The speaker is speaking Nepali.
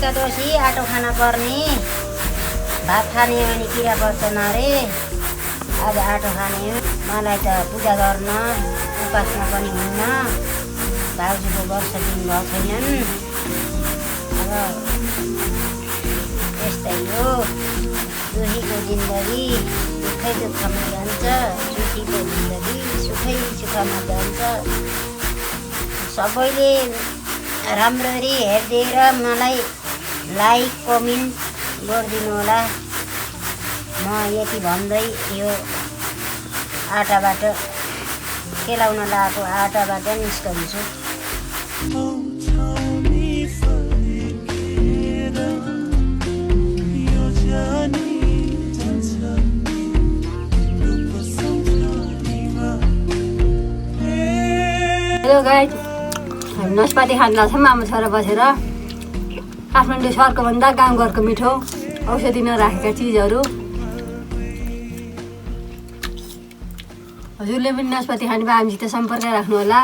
एकादशी आटो खाना पर्ने भात खाने अनि किरा पर्छन् अरे आज आटो खाने मलाई त पूजा गर्न उपासमा पनि हुन्न भाउजूको वर्ष दिन भएको छैनन् अब यस्तै हो दुखीको जिन्दगी दुःखै दुःखमा जान्छ सुखीको जिन्दगी सुखै सुखमा जान्छ सबैले राम्ररी हेरिदिएर मलाई लाइक कमेन्ट गरिदिनु होला म यति भन्दै यो आटाबाट केलाउन लगाएको आटाबाट निस्कन्छु हेलो गाइज हामी नास्पाती खान लाग्छौँ आमा छोरा बसेर काठमाडौँ सहरको भन्दा गाउँघरको मिठो औषधिमा राखेका चिजहरू हजुरले पनि नास्पाती खाने भए हामीसित सम्पर्क राख्नु होला।